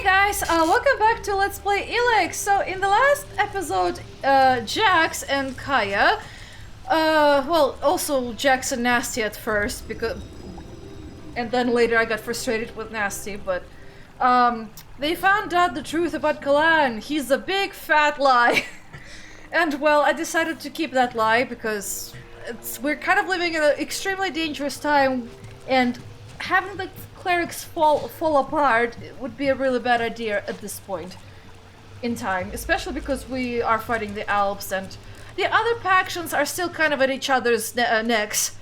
Guys, welcome back to Let's Play Elex. So in the last episode, Jax and Kaya, well, also Jax and Nasty at first, and then later I got frustrated with Nasty, but they found out the truth about Kalan. He's a big fat lie. And well, I decided to keep that lie because we're kind of living in an extremely dangerous time, and having the clerics fall apart would be a really bad idea at this point in time, especially because we are fighting the Alps and the other factions are still kind of at each other's necks.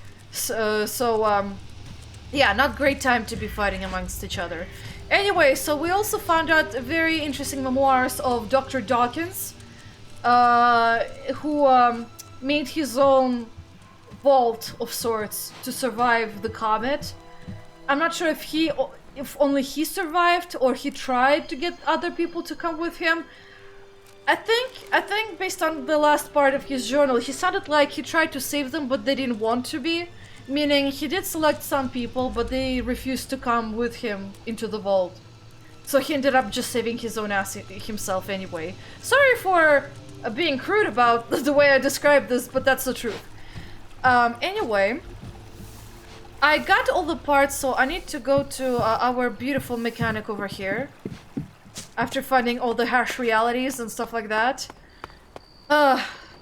Yeah, not great time to be fighting amongst each other. Anyway, so we also found out very interesting memoirs of Dr. Dawkins, who made his own vault of sorts to survive the comet. I'm not sure if only he survived or he tried to get other people to come with him. I think based on the last part of his journal, he sounded like he tried to save them, but they didn't want to be. Meaning he did select some people, but they refused to come with him into the vault. So he ended up just saving his own ass himself anyway. Sorry for being crude about the way I described this, but that's the truth. Anyway, I got all the parts, so I need to go to our beautiful mechanic over here. After finding all the harsh realities and stuff like that.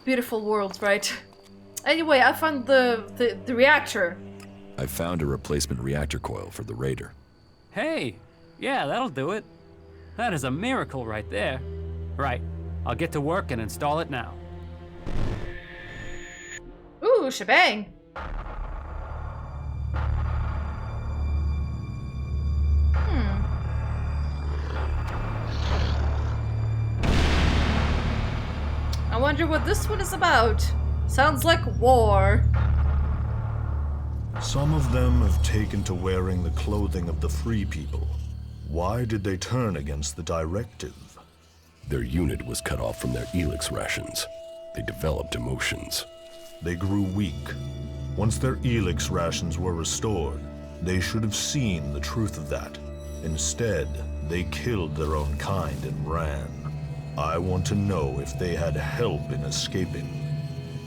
Beautiful world, right? Anyway, I found the reactor. I found a replacement reactor coil for the Raider. Hey, yeah, that'll do it. That is a miracle right there. Right, I'll get to work and install it now. Ooh, shebang. I wonder what this one is about. Sounds like war. Some of them have taken to wearing the clothing of the free people. Why did they turn against the directive? Their unit was cut off from their Elex rations. They developed emotions. They grew weak. Once their Elex rations were restored, they should have seen the truth of that. Instead, they killed their own kind and ran. I want to know if they had help in escaping.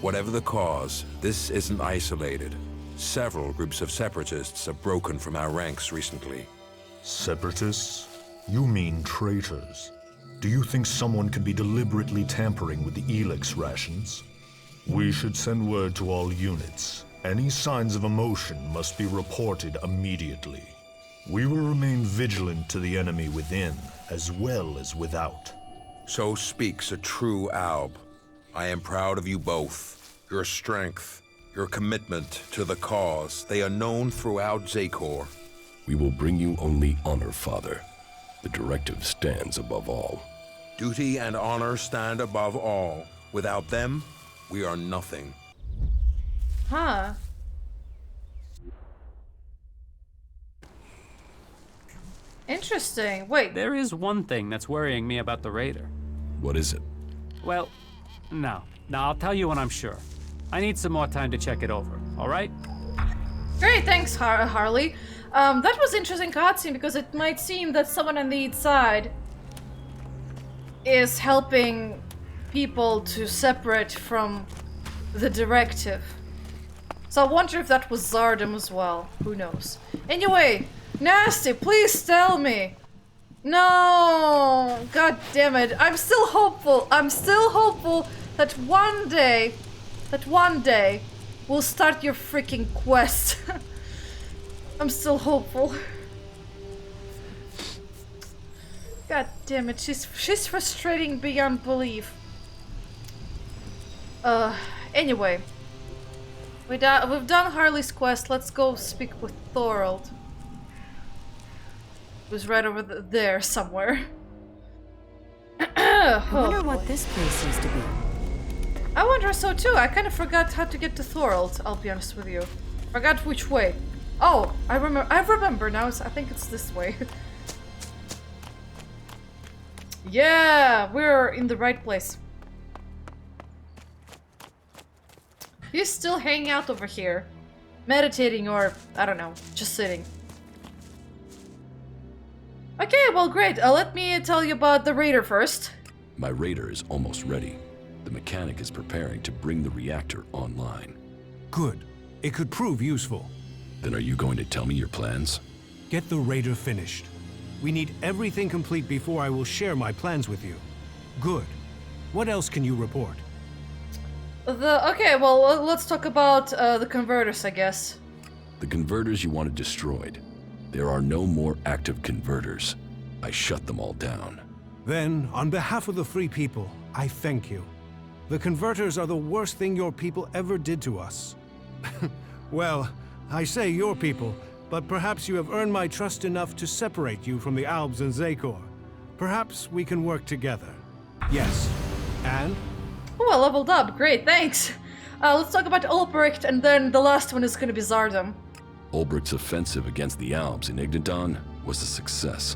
Whatever the cause, this isn't isolated. Several groups of separatists have broken from our ranks recently. Separatists? You mean traitors? Do you think someone could be deliberately tampering with the Elex rations? We should send word to all units. Any signs of emotion must be reported immediately. We will remain vigilant to the enemy within, as well as without. So speaks a true Alb. I am proud of you both. Your strength, your commitment to the cause, they are known throughout Zakor. We will bring you only honor, Father. The directive stands above all. Duty and honor stand above all. Without them, we are nothing. Huh. Interesting. Wait. There is one thing that's worrying me about the Raider. What is it? Well, no, I'll tell you when I'm sure. I need some more time to check it over, all right? Great, thanks, Harley. That was interesting cutscene because it might seem that someone on the inside is helping people to separate from the directive. So I wonder if that was Zardom as well. Who knows? Anyway, Nasty, please tell me. No! God damn it. I'm still hopeful. I'm still hopeful that one day we'll start your freaking quest. I'm still hopeful. God damn it. She's frustrating beyond belief. Anyway. We've done Harley's quest. Let's go speak with Thorold. Was right over there somewhere. I wonder what this place used to be. I wonder so too. I kind of forgot how to get to Thorold, I'll be honest with you. Forgot which way. Oh, I remember now. I think it's this way. Yeah, we're in the right place. He's still hanging out over here. Meditating or, I don't know, just sitting. Okay, well, great. Let me tell you about the raider first. My raider is almost ready. The mechanic is preparing to bring the reactor online. Good. It could prove useful. Then are you going to tell me your plans? Get the raider finished. We need everything complete before I will share my plans with you. Good. What else can you report? Okay, well, let's talk about the converters, I guess. The converters you wanted destroyed. There are no more active converters. I shut them all down. Then, on behalf of the free people, I thank you. The converters are the worst thing your people ever did to us. Well, I say your people, but perhaps you have earned my trust enough to separate you from the Albs and Zakor. Perhaps we can work together. Yes. And? Oh, I leveled up. Great, thanks. Let's talk about Ulbricht, and then the last one is gonna be Zardom. Ulbricht's offensive against the Albs in Ignadon was a success.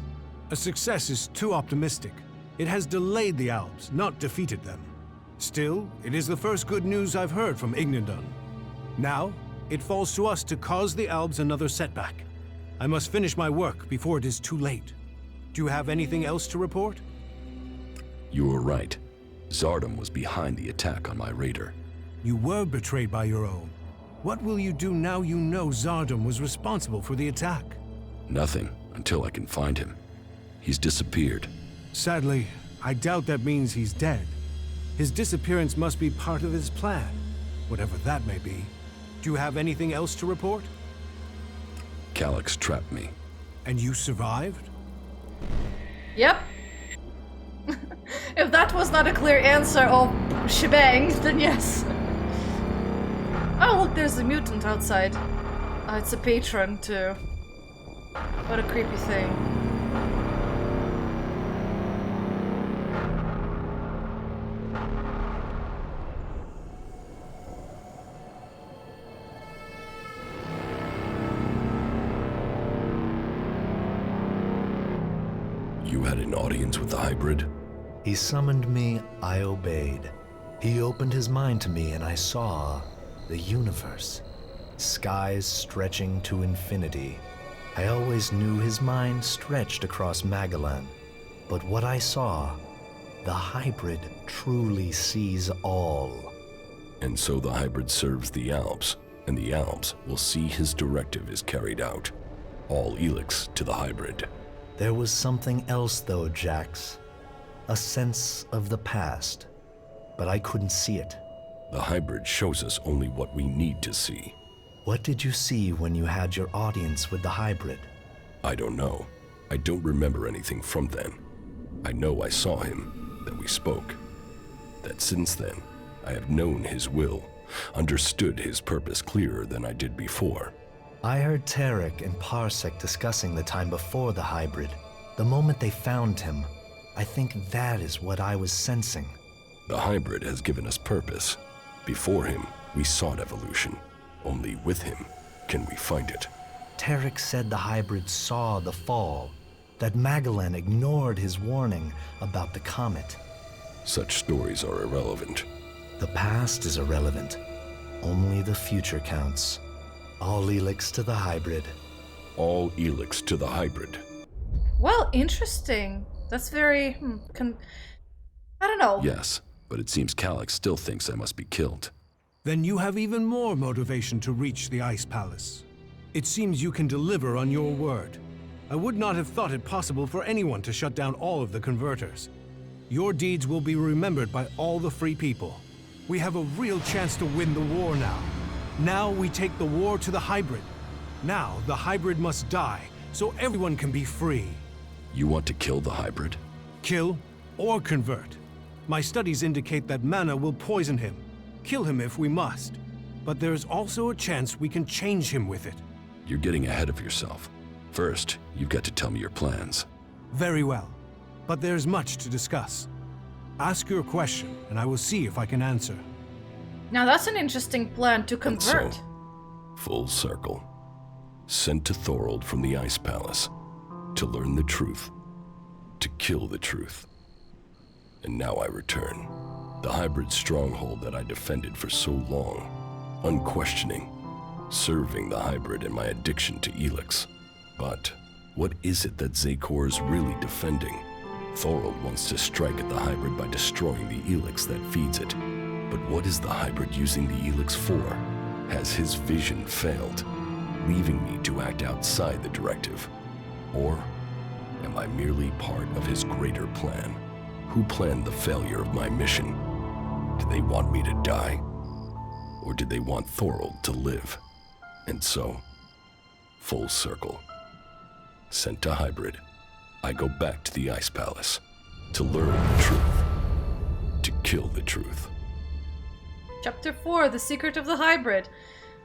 A success is too optimistic. It has delayed the Albs, not defeated them. Still, it is the first good news I've heard from Ignadon. Now, it falls to us to cause the Albs another setback. I must finish my work before it is too late. Do you have anything else to report? You were right. Zardom was behind the attack on my raider. You were betrayed by your own. What will you do now you know Zardom was responsible for the attack? Nothing, until I can find him. He's disappeared. Sadly, I doubt that means he's dead. His disappearance must be part of his plan, whatever that may be. Do you have anything else to report? Calyx trapped me. And you survived? Yep. If that was not a clear answer of shebang, then yes. Oh, look, there's a mutant outside. It's a patron, too. What a creepy thing. You had an audience with the hybrid? He summoned me, I obeyed. He opened his mind to me and I saw the universe. Skies stretching to infinity. I always knew his mind stretched across Magellan. But what I saw, the hybrid truly sees all. And so the hybrid serves the Albs, and the Albs will see his directive is carried out. All Elex to the hybrid. There was something else though, Jax. A sense of the past. But I couldn't see it. The hybrid shows us only what we need to see. What did you see when you had your audience with the hybrid? I don't know. I don't remember anything from then. I know I saw him, that we spoke. That since then, I have known his will, understood his purpose clearer than I did before. I heard Tarek and Parsec discussing the time before the hybrid. The moment they found him, I think that is what I was sensing. The hybrid has given us purpose. Before him, we sought evolution. Only with him can we find it. Tarek said the hybrid saw the fall, that Magellan ignored his warning about the comet. Such stories are irrelevant. The past is irrelevant. Only the future counts. All Elex to the hybrid. All Elex to the hybrid. Well, interesting. That's very... I don't know. Yes, but it seems Calyx still thinks I must be killed. Then you have even more motivation to reach the Ice Palace. It seems you can deliver on your word. I would not have thought it possible for anyone to shut down all of the converters. Your deeds will be remembered by all the free people. We have a real chance to win the war now. Now we take the war to the hybrid. Now the hybrid must die, so everyone can be free. You want to kill the hybrid? Kill or convert. My studies indicate that mana will poison him. Kill him if we must. But there's also a chance we can change him with it. You're getting ahead of yourself. First, you've got to tell me your plans. Very well. But there's much to discuss. Ask your question, and I will see if I can answer. Now that's an interesting plan to And convert. so, full circle. Sent to Thorold from the Ice Palace. To learn the truth. To kill the truth. And now I return. The hybrid stronghold that I defended for so long. Unquestioning. Serving the hybrid and my addiction to Elex. But What is it that Zakor is really defending? Thorold wants to strike at the hybrid by destroying the Elex that feeds it. But what is the hybrid using the Elex for? Has his vision failed, leaving me to act outside the directive? Or am I merely part of his greater plan? Who planned the failure of my mission? Did they want me to die? Or did they want Thorold to live? And so, full circle. Sent to hybrid, I go back to the Ice Palace to learn the truth, to kill the truth. Chapter 4, The Secret of the Hybrid.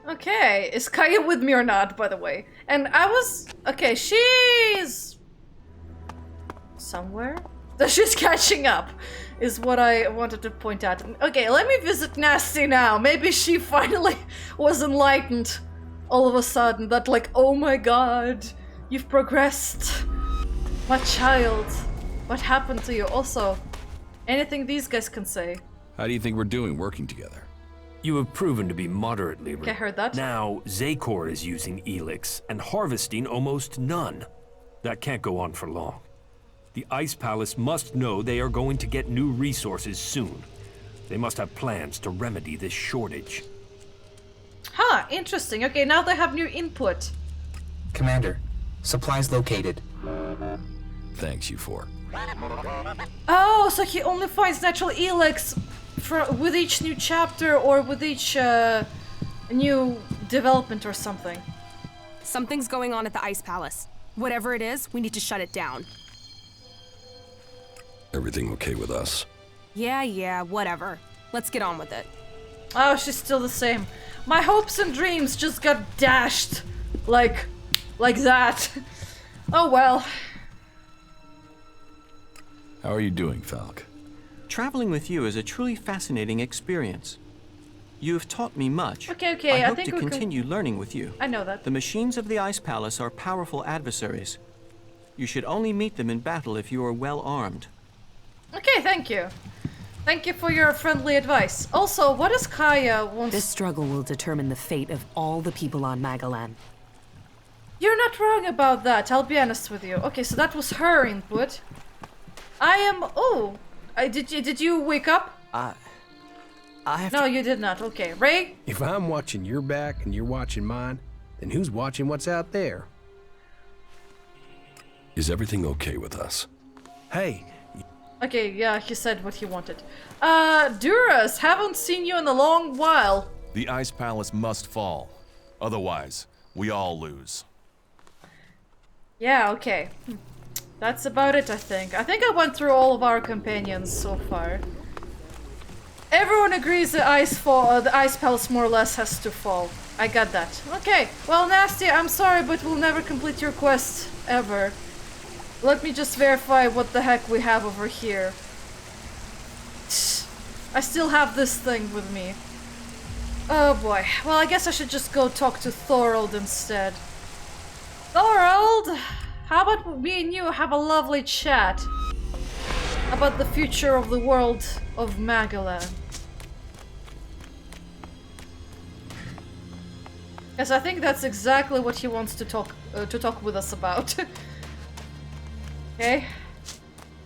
Okay, is Kaya with me or not, by the way? And I was... Okay, she's... somewhere? She's catching up, is what I wanted to point out. Okay, let me visit Nasty now. Maybe she finally was enlightened all of a sudden. That like, oh my god, you've progressed. My child, what happened to you? Also, anything these guys can say? How do you think we're doing working together? You have proven to be moderately... Okay, I heard that. Now, Zakor is using Elex and harvesting almost none. That can't go on for long. The Ice Palace must know they are going to get new resources soon. They must have plans to remedy this shortage. Huh, interesting. Okay, now they have new input. Commander, supplies located. Thanks, you four. Oh, so he only finds natural Elex with each new chapter or with each new development or something. Something's going on at the Ice Palace. Whatever it is, we need to shut it down. Everything okay with us? Yeah, whatever. Let's get on with it. Oh, she's still the same. My hopes and dreams just got dashed. Like that. Oh well. How are you doing, Falk? Traveling with you is a truly fascinating experience. You have taught me much. Okay, I I hope think to we continue learning with you. I know that. The machines of the Ice Palace are powerful adversaries. You should only meet them in battle if you are well armed. Okay, thank you. Thank you for your friendly advice. Also, what does Kaya want? This struggle will determine the fate of all the people on Magalan. You're not wrong about that, I'll be honest with you. Okay, so that was her input. I am... Oh! Did you wake up? I have No, you did not. Okay, Ray? If I'm watching your back and you're watching mine, then who's watching what's out there? Is everything okay with us? Hey! Okay, yeah, he said what he wanted. Duras, haven't seen you in a long while. The Ice Palace must fall. Otherwise, we all lose. Yeah, okay. That's about it, I think. I think I went through all of our companions so far. Everyone agrees the Ice Palace more or less has to fall. I got that. Okay, well, Nasty, I'm sorry, but we'll never complete your quest, ever. Let me just verify what the heck we have over here. I still have this thing with me. Oh boy. Well, I guess I should just go talk to Thorold instead. Thorold! How about me and you have a lovely chat about the future of the world of Magalan? Yes, I think that's exactly what he wants to talk with us about. Okay.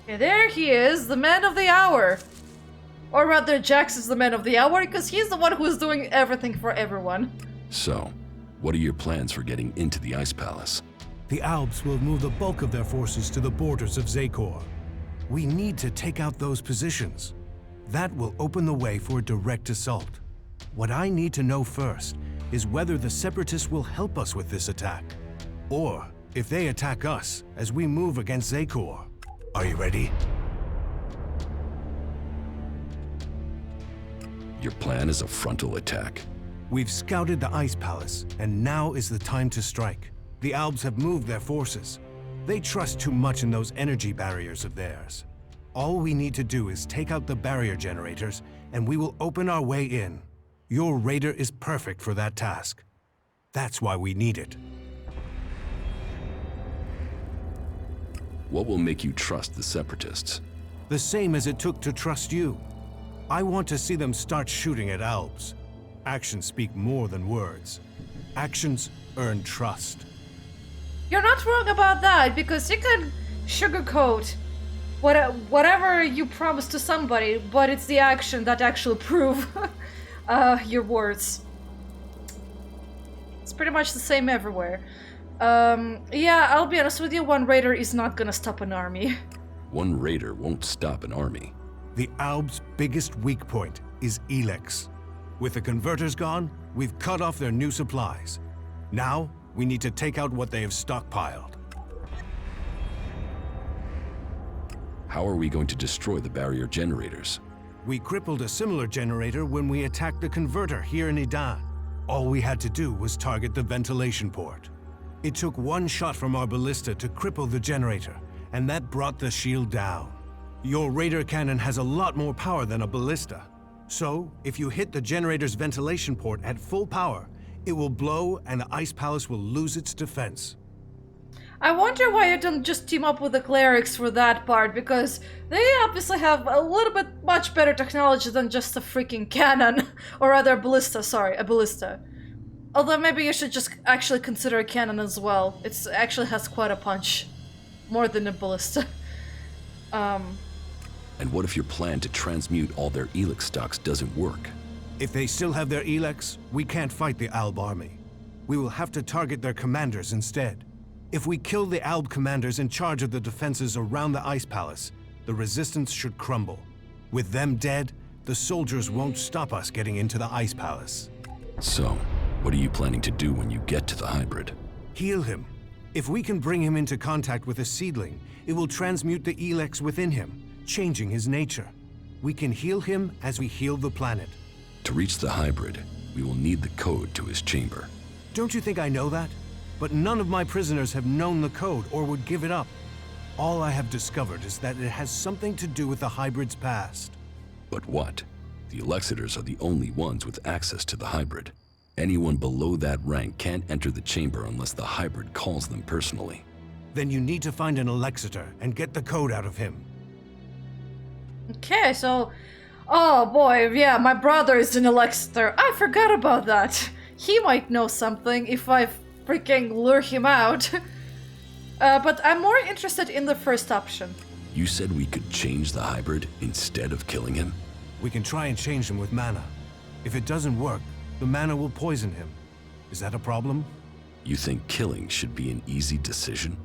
Okay, there he is, the man of the hour. Or rather, Jax is the man of the hour, because he's the one who's doing everything for everyone. So, what are your plans for getting into the Ice Palace? The Albs will move the bulk of their forces to the borders of Zakor. We need to take out those positions. That will open the way for a direct assault. What I need to know first is whether the Separatists will help us with this attack, or if they attack us as we move against Zakor. Are you ready? Your plan is a frontal attack. We've scouted the Ice Palace, and now is the time to strike. The Albs have moved their forces. They trust too much in those energy barriers of theirs. All we need to do is take out the barrier generators, and we will open our way in. Your raider is perfect for that task. That's why we need it. What will make you trust the Separatists? The same as it took to trust you. I want to see them start shooting at Albs. Actions speak more than words. Actions earn trust. You're not wrong about that, because you can sugarcoat whatever you promise to somebody, but it's the action that actually prove your words. It's pretty much the same everywhere. Yeah, I'll be honest with you, one raider is not gonna stop an army. One raider won't stop an army. The Alb's biggest weak point is Elex. With the converters gone, we've cut off their new supplies. Now, we need to take out what they have stockpiled. How are we going to destroy the barrier generators? We crippled a similar generator when we attacked the converter here in Idan. All we had to do was target the ventilation port. It took one shot from our ballista to cripple the generator, and that brought the shield down. Your radar cannon has a lot more power than a ballista. So, if you hit the generator's ventilation port at full power, it will blow and the Ice Palace will lose its defense. I wonder why you don't just team up with the clerics for that part, because they obviously have a little bit much better technology than just a freaking cannon. Or rather a ballista, sorry, a ballista. Although maybe you should just actually consider a cannon as well. It actually has quite a punch. More than a ballista. And what if your plan to transmute all their Elex stocks doesn't work? If they still have their Elex, we can't fight the Alb army. We will have to target their commanders instead. If we kill the Alb commanders in charge of the defenses around the Ice Palace, the resistance should crumble. With them dead, the soldiers won't stop us getting into the Ice Palace. So, what are you planning to do when you get to the hybrid? Heal him. If we can bring him into contact with a seedling, it will transmute the Elex within him, changing his nature. We can heal him as we heal the planet. To reach the hybrid, we will need the code to his chamber. Don't you think I know that? But none of my prisoners have known the code or would give it up. All I have discovered is that it has something to do with the hybrid's past. But what? The Alexiters are the only ones with access to the hybrid. Anyone below that rank can't enter the chamber unless the hybrid calls them personally. Then you need to find an Alexiter and get the code out of him. Okay, so... Oh boy, yeah, my brother is an Alexiter. I forgot about that. He might know something if I freaking lure him out. But I'm more interested in the first option. You said we could change the hybrid instead of killing him? We can try and change him with mana. If it doesn't work, the mana will poison him. Is that a problem? You think killing should be an easy decision?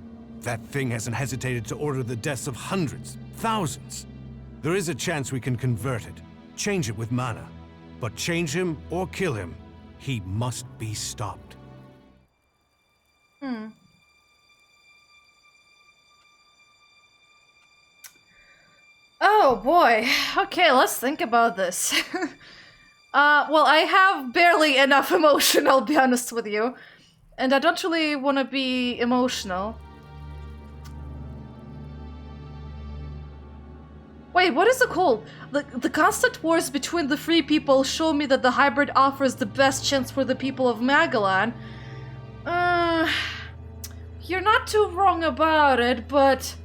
That thing hasn't hesitated to order the deaths of hundreds, thousands. There is a chance we can convert it, change it with mana. But change him or kill him, he must be stopped. Oh boy. Okay, let's think about this. Well, I have barely enough emotion, I'll be honest with you. And I don't really want to be emotional. Wait, what is it called? The constant wars between the free people show me that the hybrid offers the best chance for the people of Magalan. You're not too wrong about it, but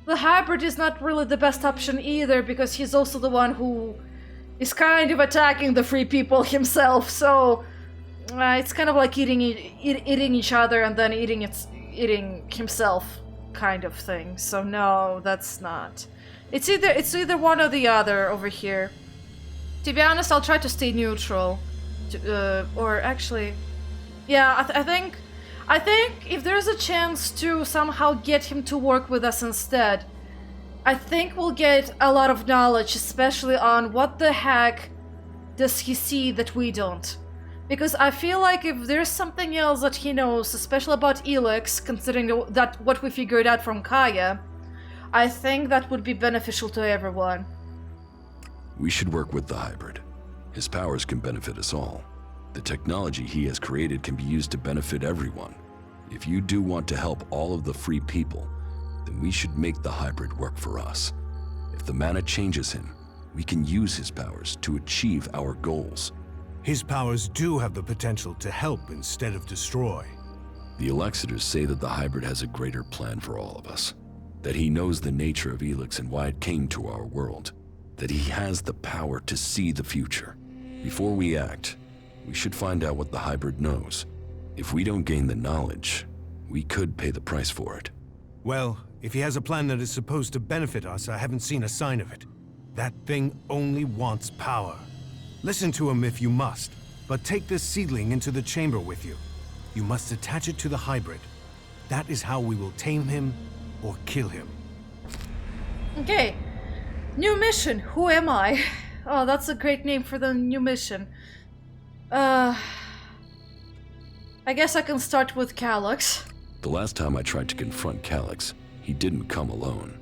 the hybrid is not really the best option either, because he's also the one who is kind of attacking the free people himself, so it's kind of like eating each other and then eating himself kind of thing. So no, that's not. It's either one or the other over here. To be honest, I'll try to stay neutral. Or actually, yeah, I think if there's a chance to somehow get him to work with us instead, I think we'll get a lot of knowledge, especially on what the heck does he see that we don't. Because I feel like if there's something else that he knows, especially about Elex, considering that what we figured out from Kaya, I think that would be beneficial to everyone. We should work with the hybrid. His powers can benefit us all. The technology he has created can be used to benefit everyone. If you do want to help all of the free people, then we should make the hybrid work for us. If the mana changes him, we can use his powers to achieve our goals. His powers do have the potential to help instead of destroy. The Alexiters say that the hybrid has a greater plan for all of us. That he knows the nature of Elex and why it came to our world. That he has the power to see the future. Before we act, we should find out what the hybrid knows. If we don't gain the knowledge, We could pay the price for it. Well, if he has a plan that is supposed to benefit us, I haven't seen a sign of it. That thing only wants power. Listen to him if you must, but take this seedling into the chamber with you. You must attach it to the hybrid. That is how we will tame him or kill him. Okay. New mission. Who am I? Oh, that's a great name for the new mission. I guess I can start with Calyx. The last time I tried to confront Calyx, he didn't come alone.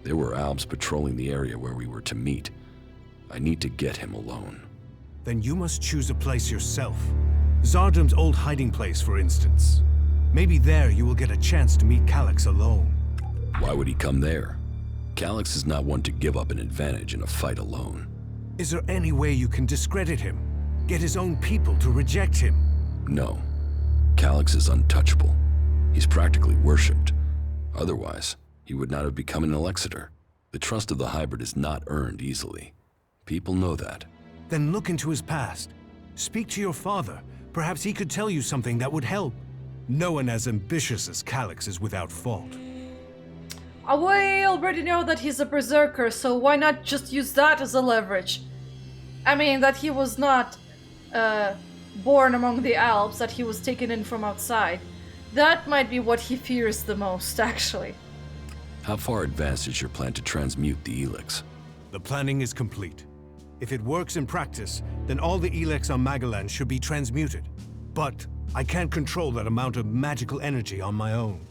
There were Albs patrolling the area where we were to meet. I need to get him alone. Then you must choose a place yourself. Zardum's old hiding place, for instance. Maybe there you will get a chance to meet Calyx alone. Why would he come there? Calyx is not one to give up an advantage in a fight alone. Is there any way you can discredit him? Get his own people to reject him? No. Calyx is untouchable. He's practically worshipped. Otherwise, he would not have become an executor. The trust of the hybrid is not earned easily. People know that. Then look into his past. Speak to your father. Perhaps he could tell you something that would help. No one as ambitious as Calyx is without fault. We already know that he's a berserker, so why not just use that as a leverage? I mean, that he was not born among the Alps, that he was taken in from outside. That might be what he fears the most, actually. How far advanced is your plan to transmute the Elex? The planning is complete. If it works in practice, then all the Elex on Magalan should be transmuted. But I can't control that amount of magical energy on my own.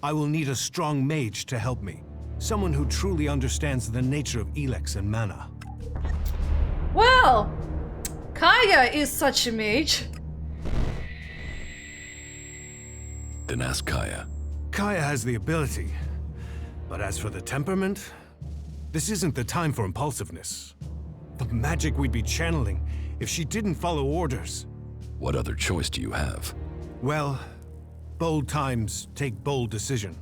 I will need a strong mage to help me. Someone who truly understands the nature of Elex and mana. Well, Kaya is such a mage. Then ask Kaya. Kaya has the ability. But as for the temperament, this isn't the time for impulsiveness. The magic we'd be channeling if she didn't follow orders. What other choice do you have? Well, bold times take bold decision.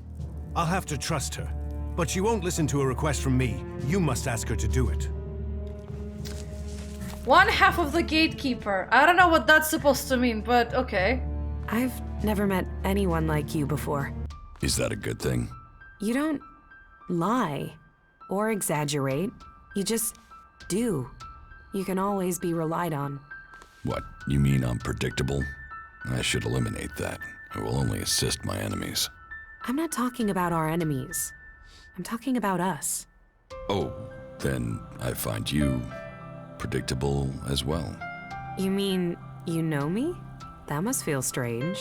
I'll have to trust her. But she won't listen to a request from me. You must ask her to do it. One half of the gatekeeper. I don't know what that's supposed to mean, but okay. I've never met anyone like you before. Is that a good thing? You don't lie or exaggerate. You just do. You can always be relied on. What, you mean I'm predictable? I should eliminate that. I will only assist my enemies. I'm not talking about our enemies. I'm talking about us. Oh, then I find you predictable as well. You mean you know me? That must feel strange.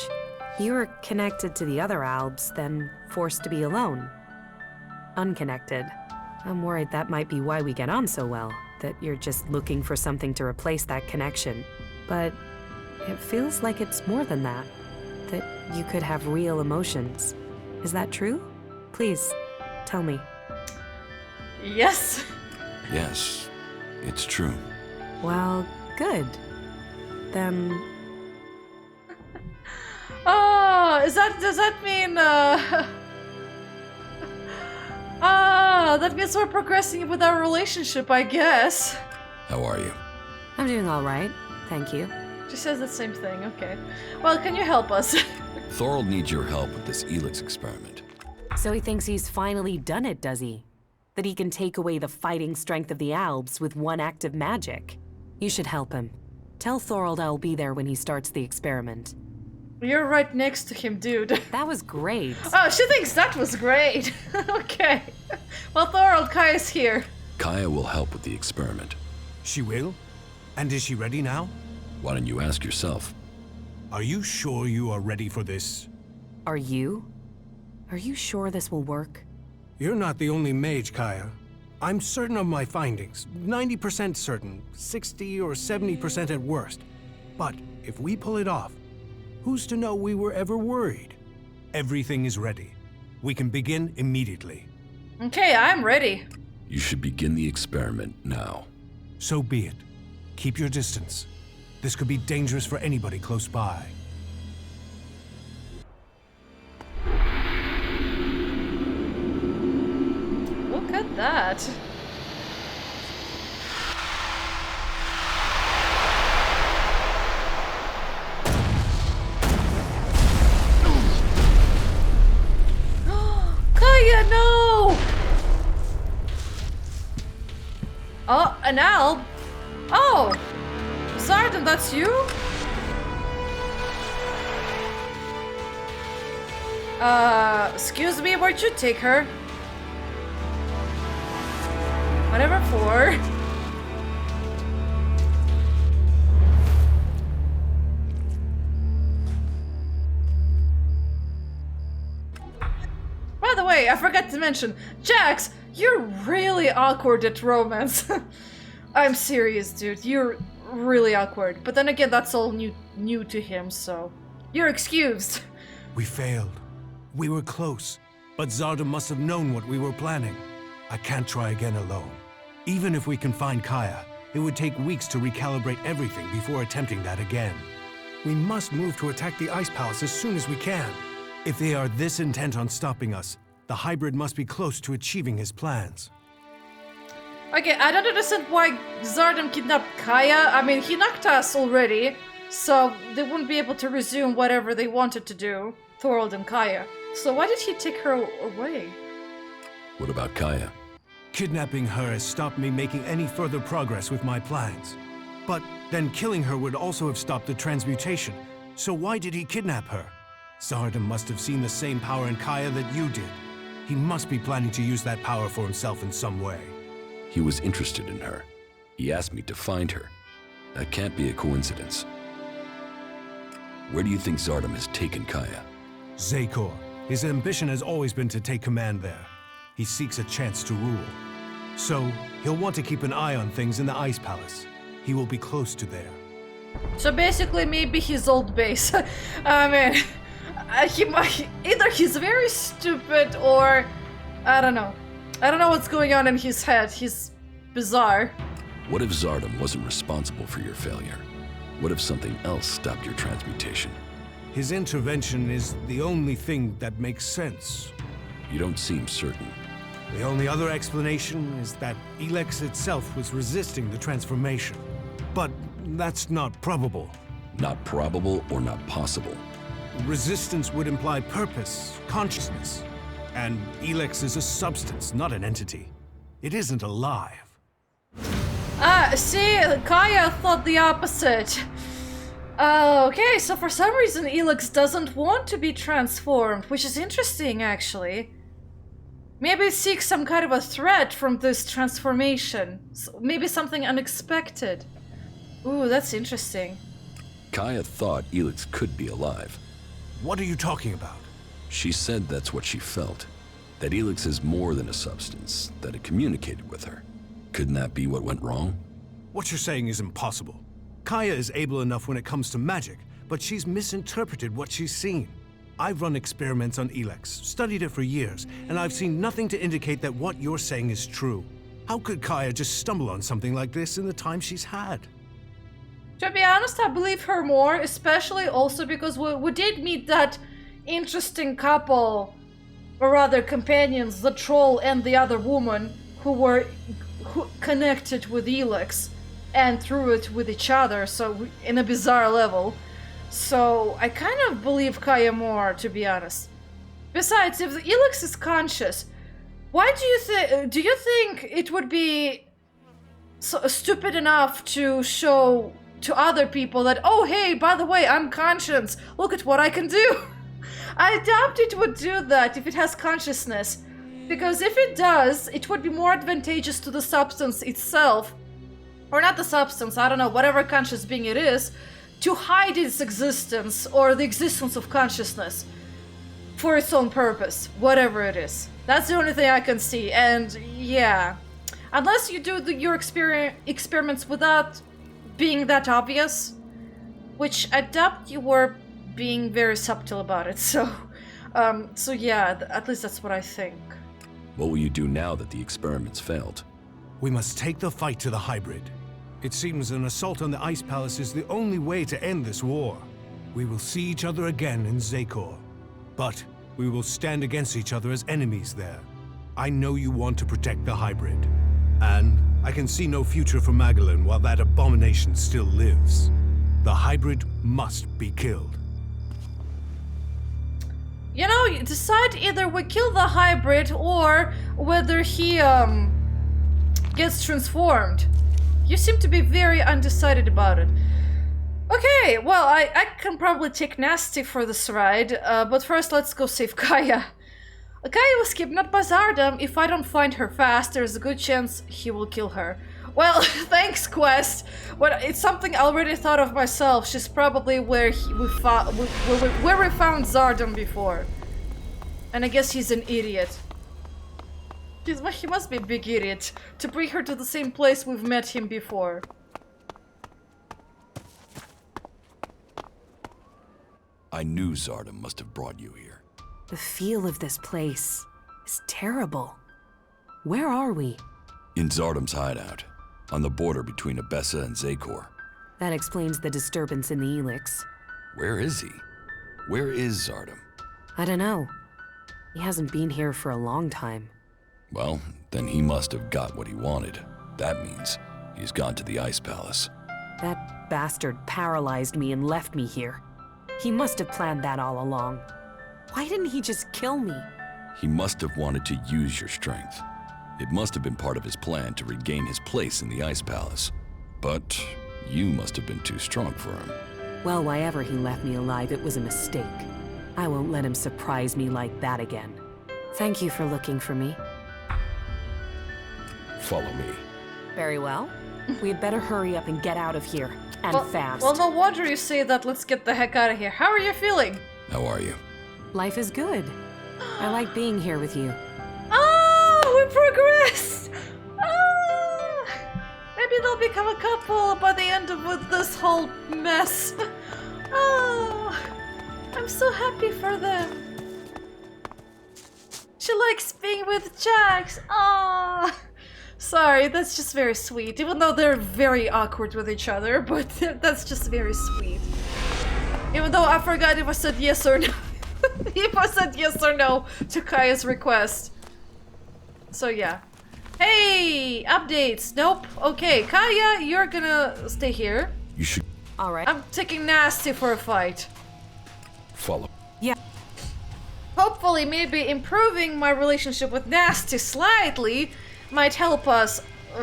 You were connected to the other Albs, then forced to be alone. Unconnected. I'm worried that might be why we get on so well, that you're just looking for something to replace that connection. But it feels like it's more than that. That you could have real emotions. Is that true? Please, tell me. Yes. Yes, it's true. Well, good. Then... does that mean, that means we're progressing with our relationship, I guess. How are you? I'm doing all right, thank you. She says the same thing, okay. Well, can you help us? Thorold needs your help with this Elex experiment. So he thinks he's finally done it, does he? That he can take away the fighting strength of the Albs with one act of magic. You should help him. Tell Thorold I'll be there when he starts the experiment. You're right next to him, dude. That was great. Oh, she thinks that was great. Okay. Well, Thorold, Kaya's here. Kaya will help with the experiment. She will? And is she ready now? Why don't you ask yourself? Are you sure you are ready for this? Are you? Are you sure this will work? You're not the only mage, Kaya. I'm certain of my findings. 90% certain, 60 or 70% at worst. But if we pull it off, who's to know we were ever worried? Everything is ready. We can begin immediately. Okay, I'm ready. You should begin the experiment now. So be it. Keep your distance. This could be dangerous for anybody close by. Look at that. Oh! Oh, an Alb? Oh! Zardan, that's you? Excuse me, where'd you take her? Whatever for. By the way, I forgot to mention, Jax, you're really awkward at romance. I'm serious, dude. You're really awkward. But then again, that's all new to him, so you're excused. We failed. We were close, but Zardan must have known what we were planning. I can't try again alone. Even if we can find Kaya, it would take weeks to recalibrate everything before attempting that again. We must move to attack the Ice Palace as soon as we can. If they are this intent on stopping us, the hybrid must be close to achieving his plans. Okay, I don't understand why Zardan kidnapped Kaya. I mean, he knocked us already, so they wouldn't be able to resume whatever they wanted to do, Thorold and Kaya. So why did he take her away? What about Kaya? Kidnapping her has stopped me making any further progress with my plans. But then killing her would also have stopped the transmutation. So why did he kidnap her? Zardan must have seen the same power in Kaya that you did. He must be planning to use that power for himself in some way. He was interested in her. He asked me to find her. That can't be a coincidence. Where do you think Zardan has taken Kaya? Zakor. His ambition has always been to take command there. He seeks a chance to rule. So, he'll want to keep an eye on things in the Ice Palace. He will be close to there. So basically, maybe his old base. I mean, either he's very stupid or I don't know. I don't know what's going on in his head. He's bizarre. What if Zardan wasn't responsible for your failure? What if something else stopped your transmutation? His intervention is the only thing that makes sense. You don't seem certain. The only other explanation is that Elex itself was resisting the transformation. But that's not probable. Not probable or not possible? Resistance would imply purpose, consciousness. And Elex is a substance, not an entity. It isn't alive. See, Kaya thought the opposite. Okay, so for some reason Elex doesn't want to be transformed, which is interesting, actually. Maybe it seeks some kind of a threat from this transformation. Maybe something unexpected. Ooh, that's interesting. Kaya thought Elex could be alive. What are you talking about? She said that's what she felt. That Elex is more than a substance, that it communicated with her. Couldn't that be what went wrong? What you're saying is impossible. Kaya is able enough when it comes to magic, but she's misinterpreted what she's seen. I've run experiments on Elex, studied it for years, and I've seen nothing to indicate that what you're saying is true. How could Kaya just stumble on something like this in the time she's had? To be honest, I believe her more, especially also because we did meet that interesting couple, or rather companions, the troll and the other woman, who were connected with Elex and through it with each other, so in a bizarre level. So I kind of believe Kaya more, to be honest. Besides, if the Elex is conscious, why do you think it would be stupid enough to show to other people that, oh hey, by the way, I'm conscious, look at what I can do? I doubt it would do that if it has consciousness, because if it does, it would be more advantageous to the substance itself, or not the substance, I don't know, whatever conscious being it is, to hide its existence or the existence of consciousness for its own purpose, whatever it is. That's the only thing I can see, and yeah, unless you do your experiments without being that obvious, which I doubt you were being very subtle about it, so yeah, at least that's what I think. What will you do now that the experiments failed? We must take the fight to the hybrid. It seems an assault on the Ice Palace is the only way to end this war. We will see each other again in Zakor, but we will stand against each other as enemies there. I know you want to protect the hybrid, and I can see no future for Magellan while that abomination still lives. The hybrid must be killed. You know, decide either we kill the hybrid or whether he gets transformed. You seem to be very undecided about it. Okay, well, I can probably take Nasty for this ride, but first let's go save Kaya. Kaya was kidnapped by Zardom. If I don't find her fast, there's a good chance he will kill her. Well, thanks, Quest. But it's something I already thought of myself. She's probably where we found Zardom before. And I guess he's an idiot. He must be a big idiot to bring her to the same place we've met him before. I knew Zardom must have brought you here. The feel of this place is terrible. Where are we? In Zardom's hideout, on the border between Abessa and Zakor. That explains the disturbance in the Elex. Where is he? Where is Zardom? I don't know. He hasn't been here for a long time. Well, then he must have got what he wanted. That means he's gone to the Ice Palace. That bastard paralyzed me and left me here. He must have planned that all along. Why didn't he just kill me? He must have wanted to use your strength. It must have been part of his plan to regain his place in the Ice Palace. But you must have been too strong for him. Well, why ever he left me alive, it was a mistake. I won't let him surprise me like that again. Thank you for looking for me. Follow me. Very well. We'd better hurry up and get out of here. And fast. Well, no wonder you say that. Let's get the heck out of here. How are you feeling? How are you? Life is good. I like being here with you. Oh, we progressed! Oh, maybe they'll become a couple by the end of this whole mess. Oh, I'm so happy for them. She likes being with Jax. Oh, sorry, that's just very sweet. Even though they're very awkward with each other, but that's just very sweet. Even though I forgot if I said yes or no. If I said yes or no to Kaya's request. So yeah. Hey, updates. Nope. Okay, Kaya, you're gonna stay here. You should. All right. I'm taking Nasty for a fight. Follow. Yeah. Hopefully, maybe improving my relationship with Nasty slightly might help us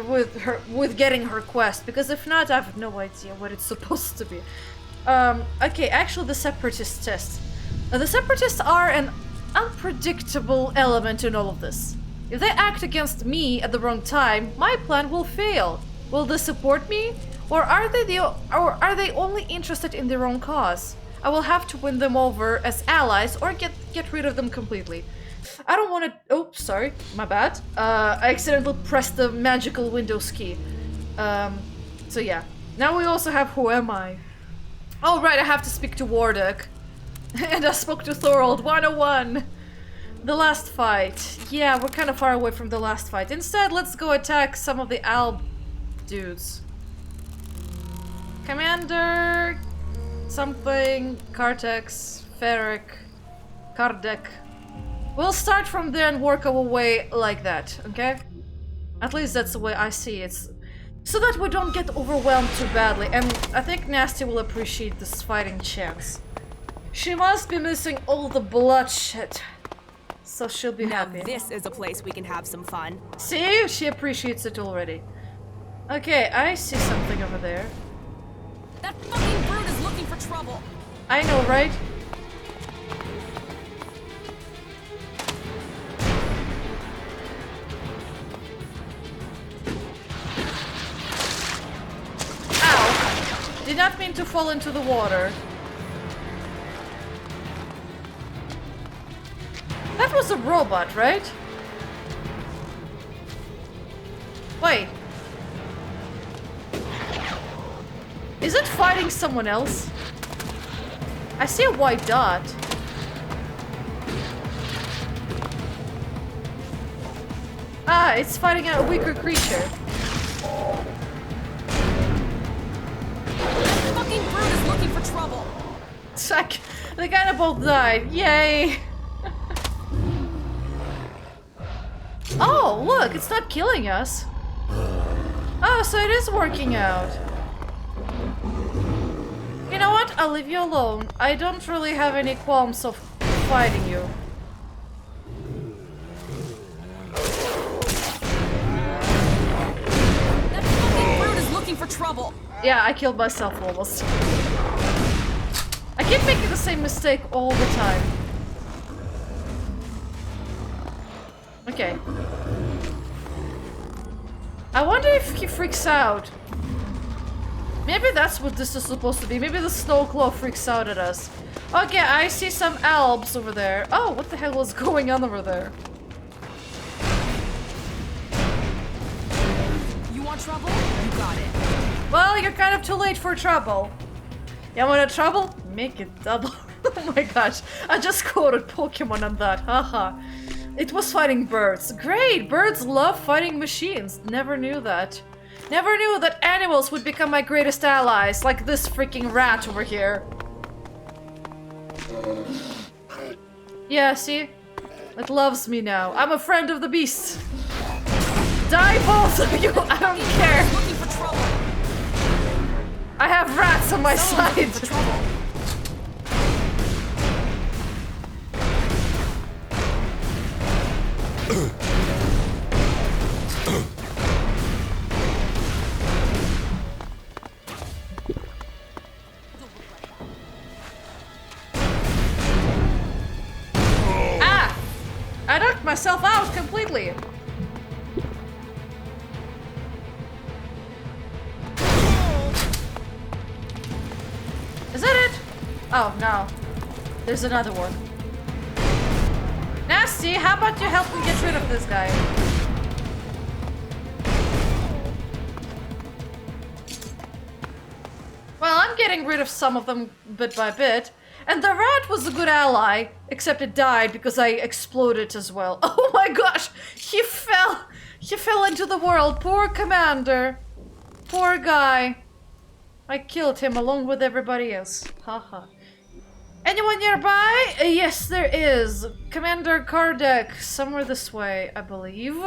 with getting her quest. Because if not, I have no idea what it's supposed to be. Okay, actually, the Separatist test. The Separatists are an unpredictable element in all of this. If they act against me at the wrong time, my plan will fail. Will they support me? Or are they only interested in their own cause? I will have to win them over as allies or get rid of them completely. I don't want to... Oh, sorry. My bad. I accidentally pressed the magical Windows key. So yeah. Now we also have Who Am I? Oh, right, I have to speak to Warduk. And I spoke to Thorold 101. The last fight. Yeah, we're kind of far away from the last fight. Instead, let's go attack some of the Alb dudes. Commander... something... Kartex... Ferric... Kardec. We'll start from there and work our way like that, okay? At least that's the way I see it. So that we don't get overwhelmed too badly. And I think Nasty will appreciate this fighting chance. She must be missing all the bloodshed. So she'll be happy. Now this is a place we can have some fun. See? She appreciates it already. Okay, I see something over there. That fucking brute is looking for trouble. I know, right? Ow. Did not mean to fall into the water. That was a robot, right? Wait. Is it fighting someone else? I see a white dot. Ah, it's fighting a weaker creature. That fucking brute is looking for trouble. Check. They kind of both died. Yay. Oh, look, it's not killing us. Oh, so it is working out. You know what? I'll leave you alone. I don't really have any qualms of fighting you. trouble. Yeah, I killed myself almost. I keep making the same mistake all the time. Okay. I wonder if he freaks out. Maybe that's what this is supposed to be. Maybe the Snowclaw freaks out at us. Okay, I see some Albs over there. Oh, what the hell was going on over there? You want trouble? You got it. Well, you're kind of too late for trouble. You want a trouble? Make it double. Oh my gosh, I just quoted Pokemon on that, haha. It was fighting birds. Great, birds love fighting machines. Never knew that. Never knew that animals would become my greatest allies, like this freaking rat over here. Yeah, see? It loves me now. I'm a friend of the beast. Die, both of you! I don't care. Looking for trouble. I have rats on my side. Ah! I knocked myself out completely. Is that it? Oh, no. There's another one. Nasty, how about you help me get rid of this guy? Well, I'm getting rid of some of them bit by bit. And the rat was a good ally, except it died because I exploded as well. Oh my gosh! He fell into the world. Poor commander. Poor guy. I killed him along with everybody else. Haha. Anyone nearby? Yes, there is. Commander Kardec, somewhere this way, I believe.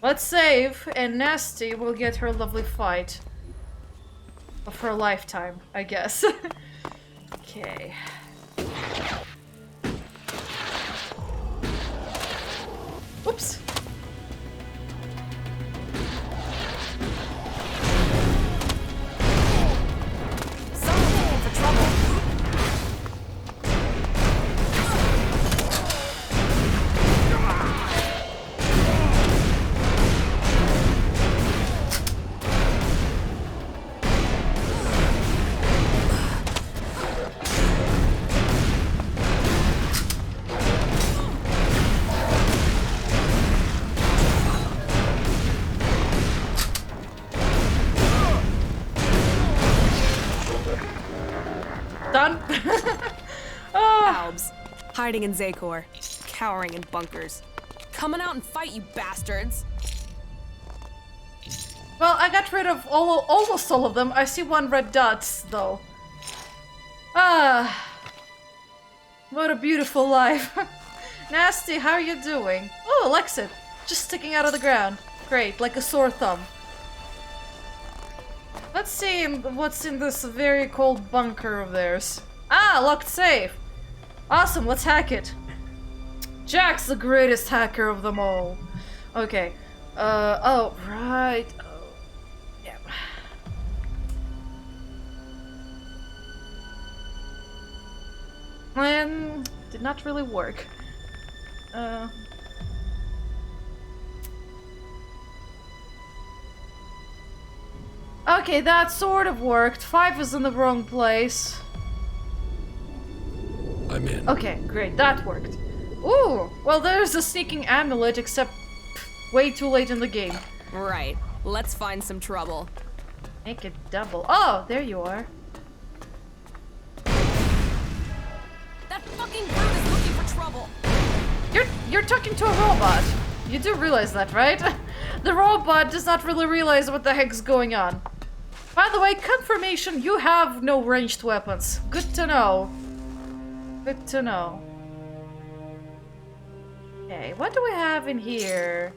Let's save, and Nasty will get her lovely fight of her lifetime, I guess. Okay. Oops. Done. Albs. Hiding in Zakor. Cowering in bunkers. Coming out and fight, you bastards. Well, I got rid of almost all of them. I see one red dot, though. Ah. What a beautiful life. Nasty, how are you doing? Oh, Alexit. Just sticking out of the ground. Great, like a sore thumb. Let's see what's in this very cold bunker of theirs. Ah, locked safe. Awesome, let's hack it. Jack's the greatest hacker of them all. Okay. Oh, right. Oh, yeah. And did not really work. Okay, that sort of worked. 5 is in the wrong place. I'm in. Okay, great, that worked. Ooh, well there's a sneaking amulet, except way too late in the game. Right, let's find some trouble. Make it double. Oh, there you are. That fucking bird is looking for trouble. You're talking to a robot. You do realize that, right? The robot does not really realize what the heck's going on. By the way, confirmation, you have no ranged weapons. Good to know. Good to know. Okay, what do we have in here?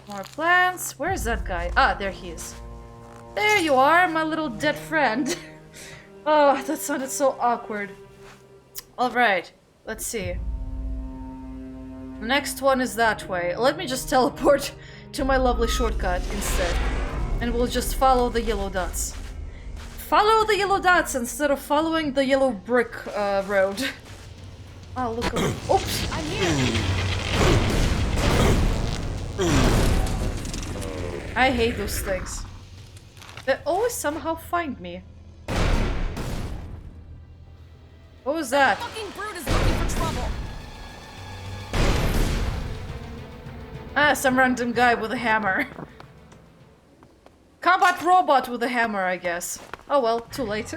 More plants. Where's that guy? Ah, there he is. There you are, my little dead friend. Oh, that sounded so awkward. Alright, let's see. The next one is that way. Let me just teleport to my lovely shortcut instead. And we'll just follow the yellow dots. Follow the yellow dots instead of following the yellow brick road. Oh, look. Oops! I'm here! I hate those things. They always somehow find me. What was that? Fucking brute is looking for trouble! Ah, some random guy with a hammer. Combat robot with a hammer, I guess. Oh well, too late.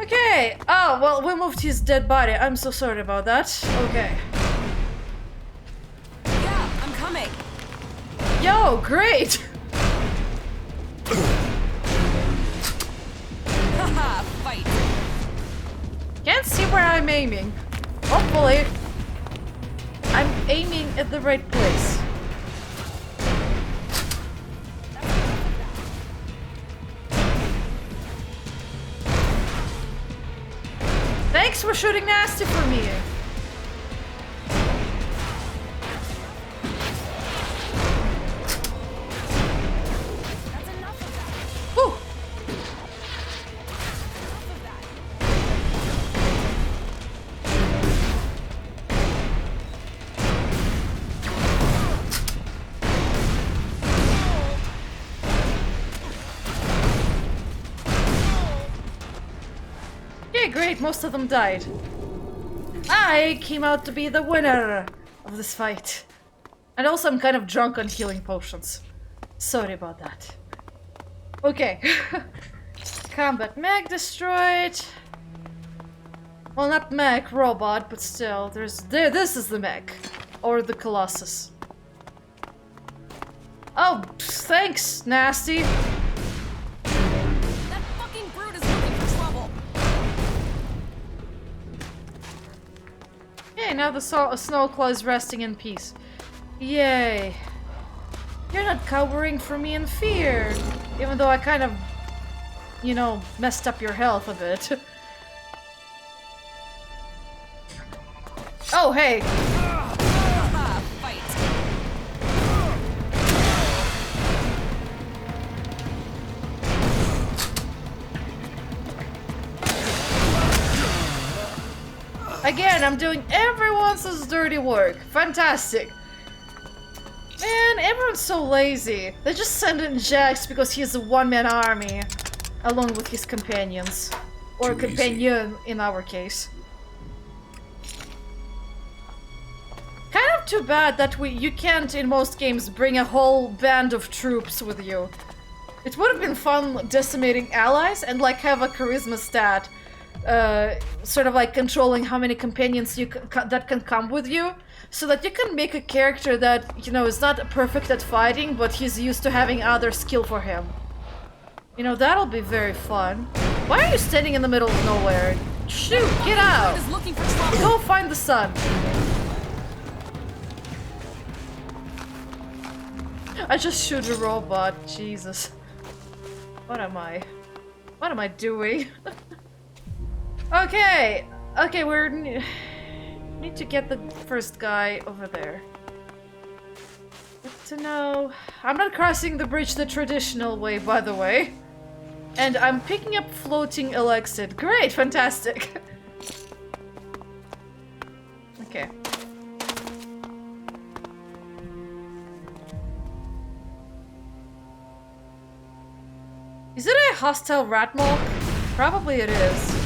Okay. Oh, well, we moved his dead body. I'm so sorry about that. Okay. Yeah, I'm coming! Yo, great! Haha, fight! Can't see where I'm aiming. Hopefully, I'm aiming at the right place. Thanks for shooting nasty for me. Whew. Okay, great, most of them died. I came out to be the winner of this fight. And also I'm kind of drunk on healing potions. Sorry about that. Okay. Combat mech destroyed. Well, not mech, robot, but still, this is the mech. Or the Colossus. Oh, thanks, nasty. That fucking brute is looking for trouble! Yay, now the Snowclaw is resting in peace. Yay. You're not cowering from me in fear. Even though I kind of, you know, messed up your health a bit. Oh, hey. Haha, fight! Again, I'm doing everyone else's dirty work. Fantastic. Man, everyone's so lazy. They just send in Jax because he's a one-man army, along with his companions. Or Too companion, in our case. Kind of too bad that you can't, in most games, bring a whole band of troops with you. It would have been fun decimating allies and, like, have a charisma stat. Sort of like controlling how many companions that can come with you, so that you can make a character that, you know, is not perfect at fighting, but he's used to having other skill for him. You know, that'll be very fun. Why are you standing in the middle of nowhere? Shoot, get out! Is looking for trouble. Go find the sun. I just shoot a robot, Jesus. What am I? What am I doing? Okay, okay, need to get the first guy over there. Good to know. I'm not crossing the bridge the traditional way, by the way. And I'm picking up floating Elex. Great, fantastic. Okay. Is it a hostile Ratmolk? Probably it is.